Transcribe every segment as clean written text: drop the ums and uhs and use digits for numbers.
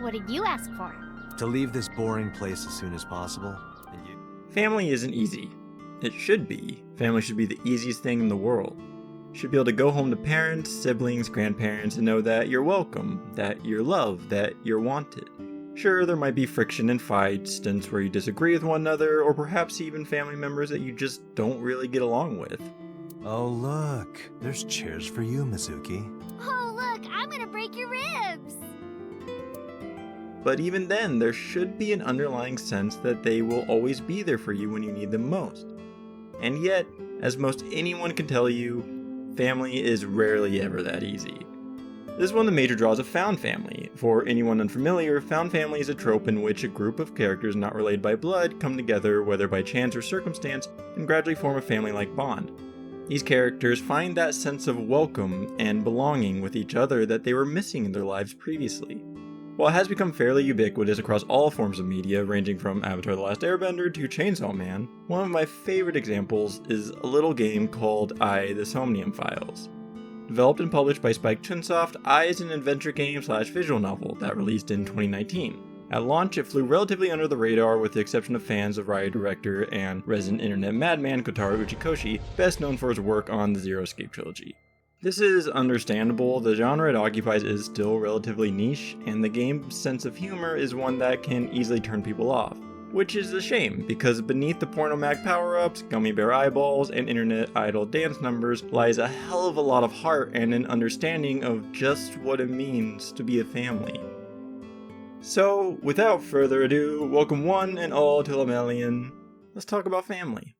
What did you ask for? To leave this boring place as soon as possible. And you... Family isn't easy. It should be. Family should be the easiest thing in the world. You should be able to go home to parents, siblings, grandparents, and know that you're welcome, that you're loved, that you're wanted. Sure, there might be friction and fights, stints where you disagree with one another, or perhaps even family members that you just don't really get along with. Oh look, there's chairs for you, Mizuki. Oh look, I'm gonna break your ribs! But even then, there should be an underlying sense that they will always be there for you when you need them most. And yet, as most anyone can tell you, family is rarely ever that easy. This is one of the major draws of found family. For anyone unfamiliar, found family is a trope in which a group of characters not related by blood come together, whether by chance or circumstance, and gradually form a family-like bond. These characters find that sense of welcome and belonging with each other that they were missing in their lives previously. While it has become fairly ubiquitous across all forms of media, ranging from Avatar: The Last Airbender to Chainsaw Man, one of my favorite examples is a little game called I, the Somnium Files. Developed and published by Spike Chunsoft, I is an adventure game/visual novel that released in 2019. At launch, it flew relatively under the radar with the exception of fans of Riot director and resident internet madman Kotaro Uchikoshi, best known for his work on the Zero Escape trilogy. This is understandable. The genre it occupies is still relatively niche, and the game's sense of humor is one that can easily turn people off. Which is a shame, because beneath the Pornomag power-ups, gummy bear eyeballs, and internet idol dance numbers lies a hell of a lot of heart and an understanding of just what it means to be a family. So, without further ado, welcome one and all to Lemelian. Let's talk about family.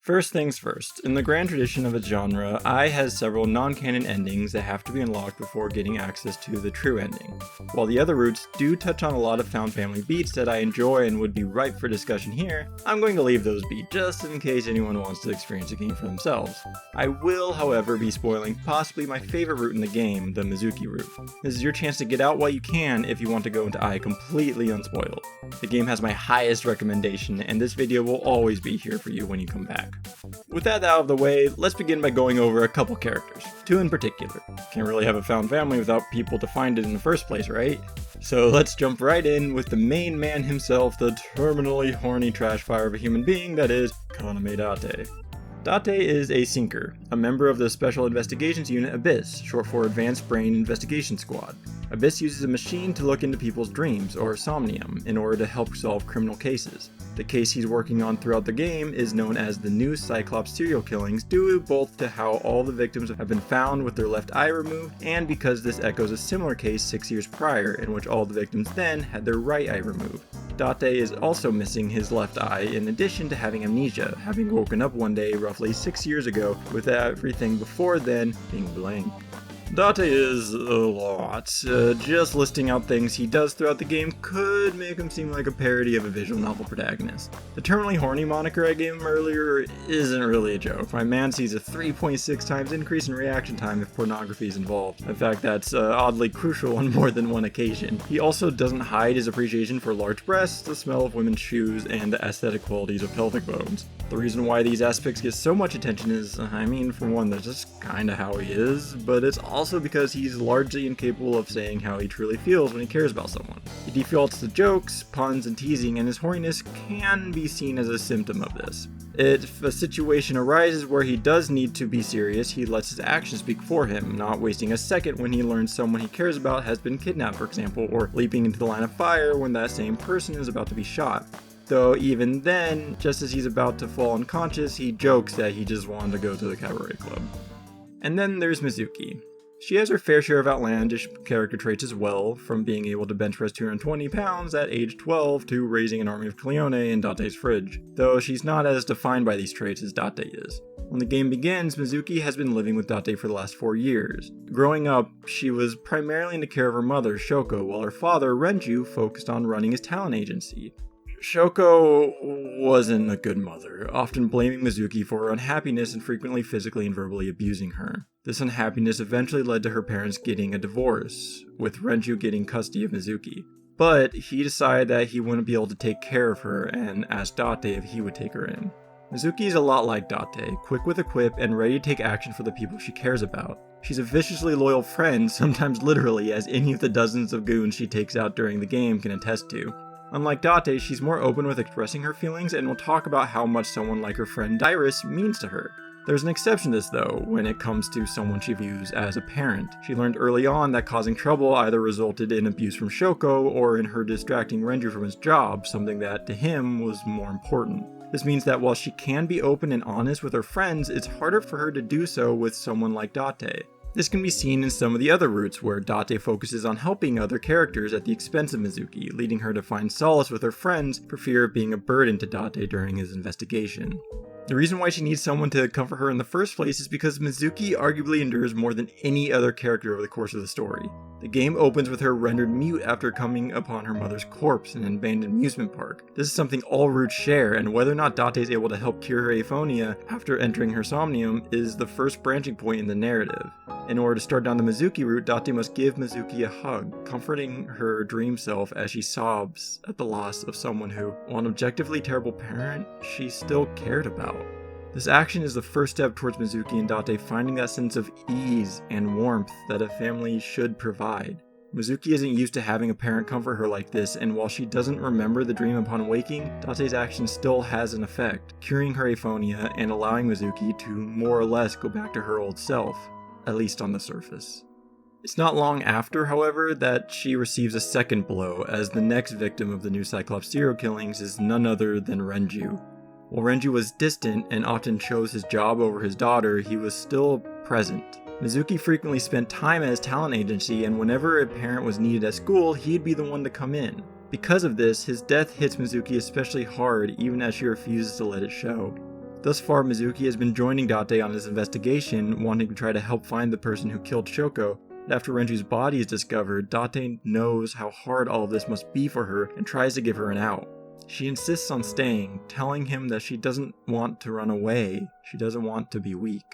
First things first, in the grand tradition of its genre, I has several non-canon endings that have to be unlocked before getting access to the true ending. While the other routes do touch on a lot of found family beats that I enjoy and would be ripe for discussion here, I'm going to leave those be just in case anyone wants to experience the game for themselves. I will, however, be spoiling possibly my favorite route in the game, the Mizuki Route. This is your chance to get out while you can if you want to go into I completely unspoiled. The game has my highest recommendation, and this video will always be here for you when you come back. With that out of the way, let's begin by going over a couple characters, two in particular. Can't really have a found family without people to find it in the first place, right? So let's jump right in with the main man himself, the terminally horny trash fire of a human being that is Kaname Date. Date is a Sinker, a member of the Special Investigations Unit Abyss, short for Advanced Brain Investigation Squad. Abyss uses a machine to look into people's dreams, or Somnium, in order to help solve criminal cases. The case he's working on throughout the game is known as the new Cyclops serial killings, due both to how all the victims have been found with their left eye removed, and because this echoes a similar case 6 years prior, in which all the victims then had their right eye removed. Date is also missing his left eye in addition to having amnesia, having woken up one day roughly 6 years ago with everything before then being blank. Date is a lot. Just listing out things he does throughout the game could make him seem like a parody of a visual novel protagonist. The terminally horny moniker I gave him earlier isn't really a joke. My man sees a 3.6 times increase in reaction time if pornography is involved. In fact, that's oddly crucial on more than one occasion. He also doesn't hide his appreciation for large breasts, the smell of women's shoes, and the aesthetic qualities of pelvic bones. The reason why these aspects get so much attention is, for one, that's just kinda how he is, but it's also because he's largely incapable of saying how he truly feels when he cares about someone. He defaults to jokes, puns, and teasing, and his horniness can be seen as a symptom of this. If a situation arises where he does need to be serious, he lets his actions speak for him, not wasting a second when he learns someone he cares about has been kidnapped, for example, or leaping into the line of fire when that same person is about to be shot. Though even then, just as he's about to fall unconscious, he jokes that he just wanted to go to the cabaret club. And then there's Mizuki. She has her fair share of outlandish character traits as well, from being able to bench press 220 pounds at age 12 to raising an army of Cleone in Date's fridge, though she's not as defined by these traits as Date is. When the game begins, Mizuki has been living with Date for the last 4 years. Growing up, she was primarily in the care of her mother, Shoko, while her father, Renju, focused on running his talent agency. Shoko wasn't a good mother, often blaming Mizuki for her unhappiness and frequently physically and verbally abusing her. This unhappiness eventually led to her parents getting a divorce, with Renju getting custody of Mizuki. But he decided that he wouldn't be able to take care of her and asked Date if he would take her in. Mizuki is a lot like Date, quick with a quip and ready to take action for the people she cares about. She's a viciously loyal friend, sometimes literally, as any of the dozens of goons she takes out during the game can attest to. Unlike Date, she's more open with expressing her feelings and will talk about how much someone like her friend Iris means to her. There's an exception to this though, when it comes to someone she views as a parent. She learned early on that causing trouble either resulted in abuse from Shoko or in her distracting Renju from his job, something that to him was more important. This means that while she can be open and honest with her friends, it's harder for her to do so with someone like Date. This can be seen in some of the other routes where Date focuses on helping other characters at the expense of Mizuki, leading her to find solace with her friends for fear of being a burden to Date during his investigation. The reason why she needs someone to comfort her in the first place is because Mizuki arguably endures more than any other character over the course of the story. The game opens with her rendered mute after coming upon her mother's corpse in an abandoned amusement park. This is something all routes share, and whether or not Date is able to help cure her aphonia after entering her Somnium is the first branching point in the narrative. In order to start down the Mizuki route, Date must give Mizuki a hug, comforting her dream self as she sobs at the loss of someone who, while an objectively terrible parent, she still cared about. This action is the first step towards Mizuki and Date finding that sense of ease and warmth that a family should provide. Mizuki isn't used to having a parent comfort her like this, and while she doesn't remember the dream upon waking, Date's action still has an effect, curing her aphonia and allowing Mizuki to more or less go back to her old self, at least on the surface. It's not long after, however, that she receives a second blow, as the next victim of the new Cyclops serial killings is none other than Renju. While Renju was distant and often chose his job over his daughter, he was still present. Mizuki frequently spent time at his talent agency, and whenever a parent was needed at school, he'd be the one to come in. Because of this, his death hits Mizuki especially hard, even as she refuses to let it show. Thus far, Mizuki has been joining Date on his investigation, wanting to try to help find the person who killed Shoko. But after Renju's body is discovered, Date knows how hard all of this must be for her and tries to give her an out. She insists on staying, telling him that she doesn't want to run away, she doesn't want to be weak.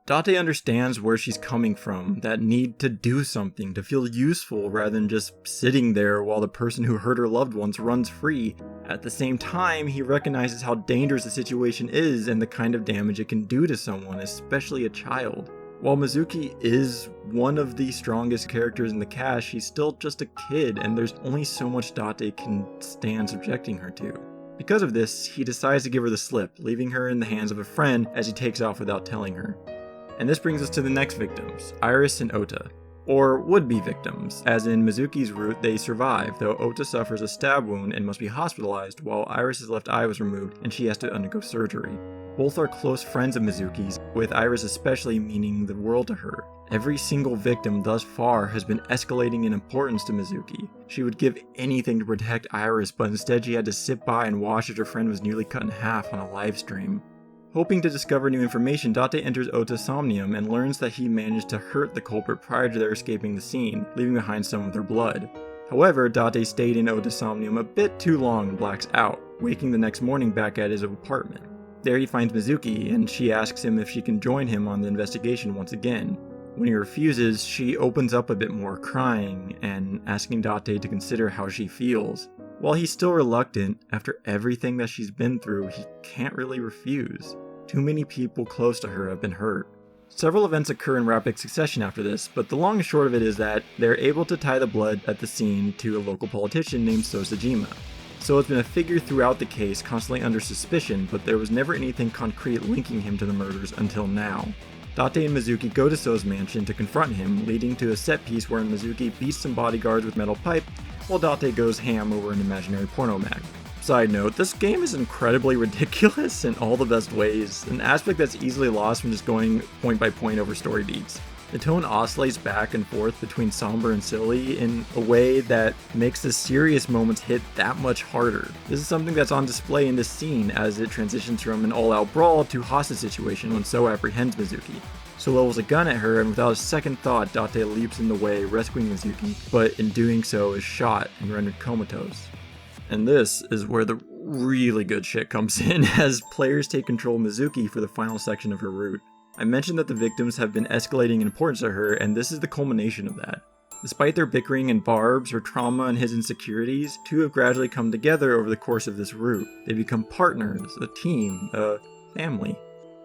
Date understands where she's coming from, that need to do something, to feel useful rather than just sitting there while the person who hurt her loved ones runs free. At the same time, he recognizes how dangerous the situation is and the kind of damage it can do to someone, especially a child. While Mizuki is one of the strongest characters in the cast, she's still just a kid, and there's only so much Date can stand subjecting her to. Because of this, he decides to give her the slip, leaving her in the hands of a friend as he takes off without telling her. And this brings us to the next victims, Iris and Ota. Or would-be victims, as in Mizuki's route they survive, though Ota suffers a stab wound and must be hospitalized, while Iris' left eye was removed and she has to undergo surgery. Both are close friends of Mizuki's, with Iris especially meaning the world to her. Every single victim thus far has been escalating in importance to Mizuki. She would give anything to protect Iris, but instead she had to sit by and watch as her friend was nearly cut in half on a live stream. Hoping to discover new information, Date enters Ota's Somnium and learns that he managed to hurt the culprit prior to their escaping the scene, leaving behind some of their blood. However, Date stayed in Ota's Somnium a bit too long and blacks out, waking the next morning back at his apartment. There he finds Mizuki, and she asks him if she can join him on the investigation once again. When he refuses, she opens up a bit more, crying and asking Date to consider how she feels. While he's still reluctant, after everything that she's been through, he can't really refuse. Too many people close to her have been hurt. Several events occur in rapid succession after this, but the long and short of it is that they're able to tie the blood at the scene to a local politician named Sosajima. So has been a figure throughout the case, constantly under suspicion, but there was never anything concrete linking him to the murders until now. Date and Mizuki go to So's mansion to confront him, leading to a set piece where Mizuki beats some bodyguards with metal pipe, while Date goes ham over an imaginary porno mag. Side note, this game is incredibly ridiculous in all the best ways, an aspect that's easily lost from just going point by point over story beats. The tone oscillates back and forth between somber and silly in a way that makes the serious moments hit that much harder. This is something that's on display in this scene as it transitions from an all-out brawl to hostage situation when So apprehends Mizuki. So levels a gun at her, and without a second thought, Date leaps in the way, rescuing Mizuki, but in doing so is shot and rendered comatose. And this is where the really good shit comes in, as players take control of Mizuki for the final section of her route. I mentioned that the victims have been escalating in importance to her, and this is the culmination of that. Despite their bickering and Barb's, her trauma, and his insecurities, two have gradually come together over the course of this route. They become partners, a team, a family.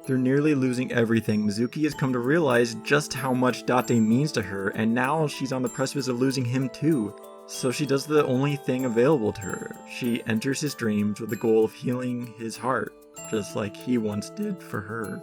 Through nearly losing everything, Mizuki has come to realize just how much Date means to her, and now she's on the precipice of losing him too. So she does the only thing available to her. She enters his dreams with the goal of healing his heart, just like he once did for her.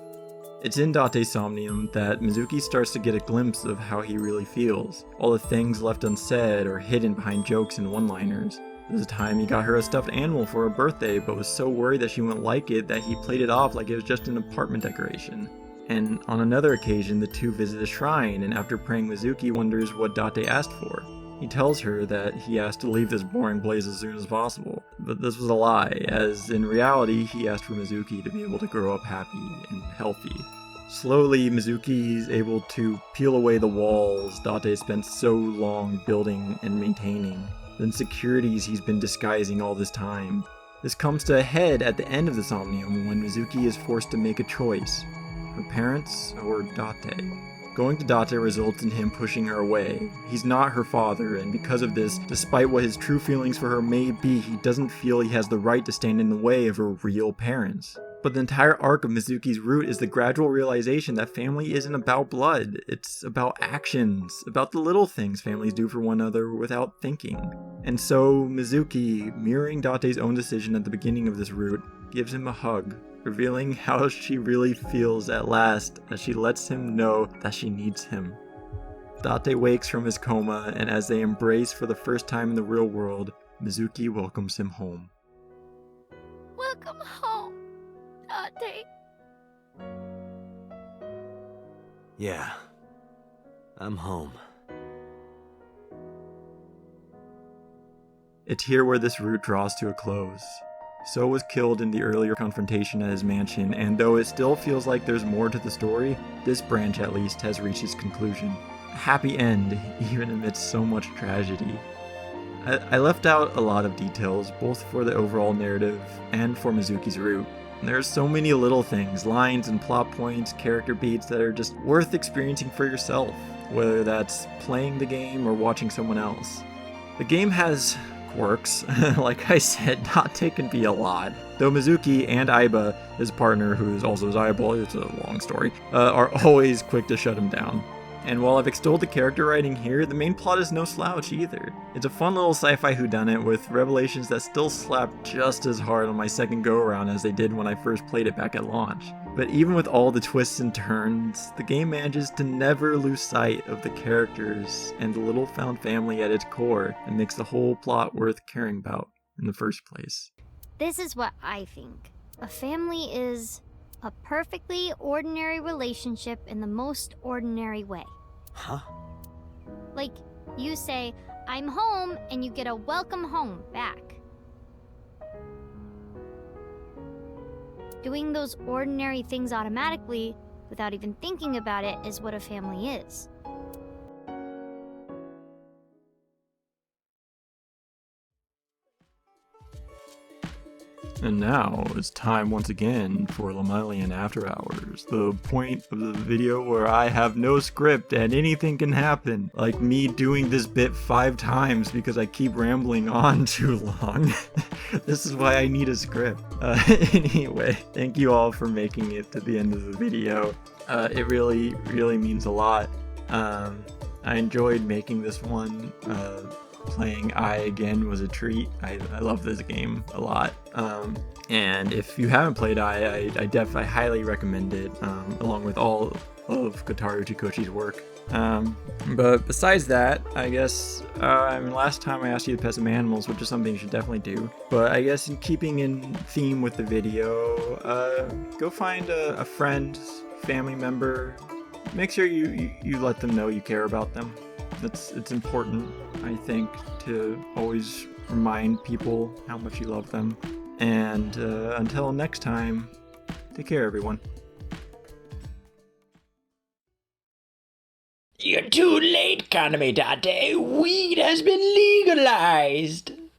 It's in Date's Somnium that Mizuki starts to get a glimpse of how he really feels, all the things left unsaid or hidden behind jokes and one-liners. There's a time he got her a stuffed animal for her birthday, but was so worried that she wouldn't like it that he played it off like it was just an apartment decoration. And on another occasion, the two visit a shrine, and after praying, Mizuki wonders what Date asked for. He tells her that he asked to leave this boring place as soon as possible, but this was a lie, as in reality he asked for Mizuki to be able to grow up happy and healthy. Slowly, Mizuki is able to peel away the walls Date spent so long building and maintaining, the insecurities he's been disguising all this time. This comes to a head at the end of the Somnium when Mizuki is forced to make a choice, her parents or Date. Going to Date results in him pushing her away. He's not her father, and because of this, despite what his true feelings for her may be, he doesn't feel he has the right to stand in the way of her real parents. But the entire arc of Mizuki's Route is the gradual realization that family isn't about blood, it's about actions, about the little things families do for one another without thinking. And so, Mizuki, mirroring Date's own decision at the beginning of this route, gives him a hug, revealing how she really feels at last as she lets him know that she needs him. Date wakes from his coma, and as they embrace for the first time in the real world, Mizuki welcomes him home. Welcome home, Date. Yeah. I'm home. It's here where this route draws to a close. So was killed in the earlier confrontation at his mansion, and though it still feels like there's more to the story, this branch at least has reached its conclusion. A happy end, even amidst so much tragedy. I left out a lot of details, both for the overall narrative and for Mizuki's Route. There's so many little things, lines and plot points, character beats that are just worth experiencing for yourself, whether that's playing the game or watching someone else. The game has quirks. Like I said, Date can be a lot. Though Mizuki and Aiba, his partner, who is also his eyeball, it's a long story, are always quick to shut him down. And while I've extolled the character writing here, the main plot is no slouch either. It's a fun little sci-fi whodunit with revelations that still slap just as hard on my second go-around as they did when I first played it back at launch. But even with all the twists and turns, the game manages to never lose sight of the characters and the little found family at its core, and makes the whole plot worth caring about in the first place. This is what I think. A family is a perfectly ordinary relationship in the most ordinary way. Huh? Like, you say, I'm home, and you get a welcome home back. Doing those ordinary things automatically, without even thinking about it, is what a family is. And now it's time once again for Lemillion After Hours, the point of the video where I have no script and anything can happen, like me doing this bit 5 times because I keep rambling on too long. This is why I need a script. Anyway, thank you all for making it to the end of the video. It really means a lot. I enjoyed making this one. Playing I again was a treat. I love this game a lot. And if you haven't played I definitely highly recommend it, along with all of Kotaro Chikochi's work. But besides that, I guess, last time I asked you to pet some animals, which is something you should definitely do. But I guess in keeping in theme with the video, go find a friend, family member. Make sure you let them know you care about them. It's important, I think, to always remind people how much you love them. And until next time, take care, everyone. You're too late, Kaname Date. Weed has been legalized.